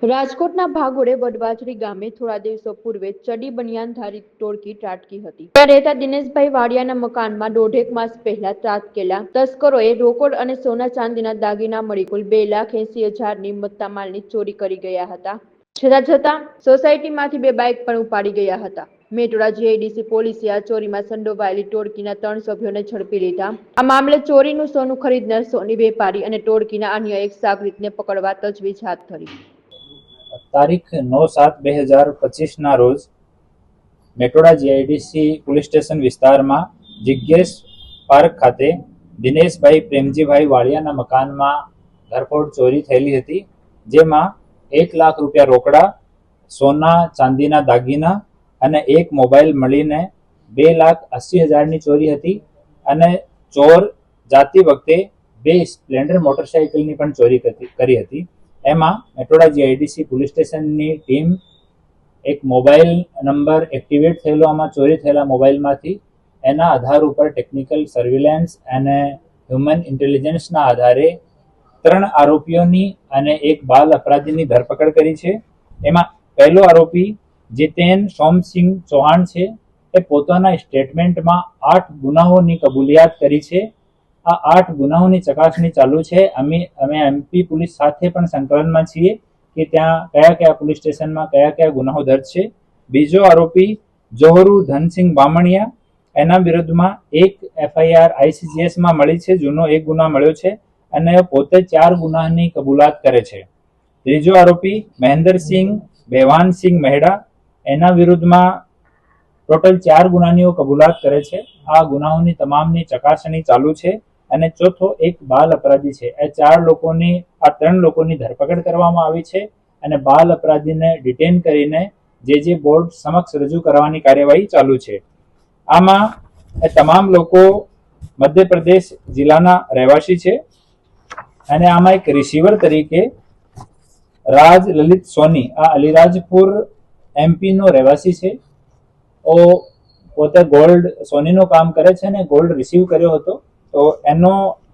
રાજકોટના ભાગોળે વડવાજરી ગામે થોડા દિવસો પૂર્વે ચડી બનિયાનધારી ટોળકી ત્રાટકી હતી. ત્યાં રહેતા દિનેશભાઈ વાડિયાના મકાનમાં દોઢેક માસ પહેલા ત્રાટકેલા તસ્કરોએ રોકડ અને સોના ચાંદીના દાગીના મળી કુલ 2,80,000ની મુદ્દામાલની ચોરી કરી ગયા હતા. છતાં સોસાયટીમાંથી 2 બાઇક પણ ઉપાડી ગયા હતા. મેટોડા જીઆઈડીસી પોલીસે આ ચોરીમાં સંડોવાયેલી ટોળકીના 3 સભ્યોને ઝડપી લીધા. આ મામલે ચોરીનું સોનું ખરીદનાર સોની વેપારી અને ટોળકીના અન્ય એક સાગરીતને પકડવા તજવીજ હાથ ધરી. તારીખ 9/7/2025 રોજ મેટોડા જીઆઈડીસી પોલીસ સ્ટેશન વિસ્તારમાં જિજ્ઞેશ પાર્ક ખાતે દિનેશભાઈ પ્રેમજીભાઈ વાડિયાના મકાનમાં ઘરફોડ ચોરી થયેલી હતી, જેમાં 1 લાખ રૂપિયા રોકડા, સોના ચાંદીના દાગીના અને એક મોબાઈલ મળીને 2,80,000ની ચોરી હતી. અને ચોર જાતી વખતે 2 સ્પ્લેન્ડર મોટરસાઇકલની પણ ચોરી કરી હતી. એમાં મેટોડા જીઆઈડીસી પોલીસ સ્ટેશનની ટીમ એક મોબાઈલ નંબર એક્ટિવેટ થયેલો, આમાં ચોરી થયેલા મોબાઈલમાંથી એના આધાર ઉપર ટેકનિકલ સર્વેલન્સ અને હ્યુમન ઇન્ટેલિજન્સના આધારે 3 આરોપીઓની અને એક બાલ અપરાધીની ધરપકડ કરી છે. એમાં પહેલો આરોપી જીતેન સોમસિંહ ચૌહાણ છે. એ પોતાના સ્ટેટમેન્ટમાં 8 ગુનાઓની કબૂલિયાત કરી છે. આ 8 ગુનાઓની ચકાસણી ચાલુ છે. અમે એમપી પોલીસ સાથે પણ સંકલનમાં છીએ કે ત્યાં કયા પોલીસ સ્ટેશનમાં કયા ગુનાઓ દર્જ છે. બીજો આરોપી જોહરુ ધનસિંહ બામણિયા, એના વિરુદ્ધમાં એક એફઆઈઆર આઈસીજીએસમાં મળી છે, જૂનો એક ગુના મળ્યો છે અને પોતે 4 ગુનાની કબૂલાત કરે છે. ત્રીજો આરોપી મહેન્દ્રસિંહ બેવાનસિંહ મહેડા, એના વિરુદ્ધમાં ટોટલ 4 ગુનાની કબૂલાત કરે છે. આ ગુનાઓની તમામની ચકાસણી ચાલુ છે. અને ચોથો એક બાલ અપરાધી છે. એ 3 લોકોની ધરપકડ કરવામાં આવી છે અને બાલ અપરાધીને ડિટેન કરીને જે બોર્ડ સમક્ષ રજૂ કરવાની કાર્યવાહી ચાલુ છે. આમાં એ તમામ લોકો મધ્યપ્રદેશ જિલ્લાના રહેવાસી છે અને આમાં એક રિસીવર તરીકે રાજ લલિત સોની, આ અલીરાજપુર એમપીનો રહેવાસી છે. પોતે ગોલ્ડ સોનીનું કામ કરે છે અને ગોલ્ડ રિસીવ કર્યો હતો, તો એનો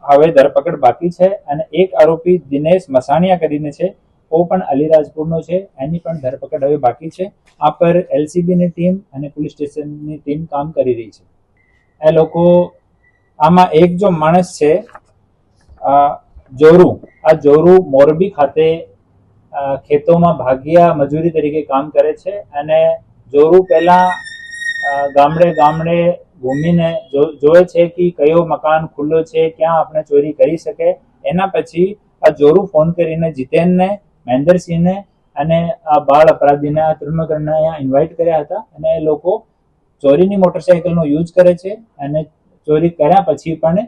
હવે ધરપકડ બાકી છે. અને એક આરોપી દિનેશ મસાણિયા કરીને છે, ઓ પણ અલીરાજપુરનો છે, એની પણ ધરપકડ હવે બાકી છે. આ પર એલસીબીની ટીમ અને પોલીસ સ્ટેશનની ટીમ કામ કરી રહી છે. એ લોકો આમાં એક જો માણસ છે જોરુ મોરબી ખાતે ખેતોમાં ભાગિયા મજૂરી તરીકે કામ કરે છે અને જોરુ પહેલા ગામડે ઘૂમીને જોવે છે કે કયો મકાન ખુલ્લો છે, ક્યાં આપણે ચોરી કરી શકે. એના પછી આ જોરુ ફોન કરીને જીતેનને, મહેન્દ્રસિંહને અને આ બાળ અપરાધીને, આ ત્રણને અહીંયા ઇન્વાઇટ કર્યા હતા અને એ લોકો ચોરીની મોટરસાઇકલનો યુઝ કરે છે. અને ચોરી કર્યા પછી પણ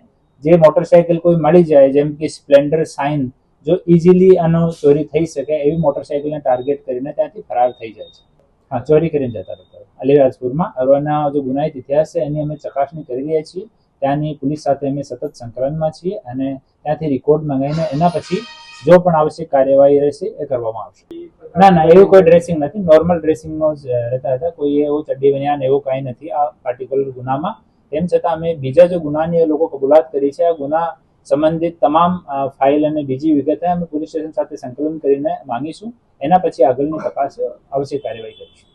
જે મોટરસાઇકલ કોઈ મળી જાય, જેમ કે સ્પ્લેન્ડર સાઇન, જો ઇઝીલી આનો ચોરી થઈ શકે એવી મોટરસાઇકલને ટાર્ગેટ કરીને ત્યાંથી ફરાર થઈ જાય છે. હા, ચોરી કરીને જતા રહેતા અલીરાજપુરમાં. એના જો ગુનાહિત ઇતિહાસ છે એની અમે ચકાસણી કરી રહ્યા છીએ. ત્યાંની પોલીસ સાથે અમે સતત સંકલનમાં છીએ અને ત્યાંથી રેકોર્ડ મંગાવીને એના પછી જો પણ આવશ્યક કાર્યવાહી રહેશે એ કરવામાં આવશે. ના, એવું કોઈ ડ્રેસિંગ નથી, નોર્મલ ડ્રેસિંગનો જ રહેતા હતા. કોઈ એવો ચડ્ડી બનિયાન એવું કાંઈ નથી આ પાર્ટિક્યુલર ગુનામાં. તેમ છતાં અમે બીજા જો ગુનાની એ લોકો કબૂલાત કરી છે, આ ગુના સંબંધિત તમામ ફાઇલ અને બીજી વિગતે અમે પોલીસ સ્ટેશન સાથે સંકલન કરીને માંગીશું. એના પછી આગળની તપાસ આવશ્યક કાર્યવાહી કરીશું.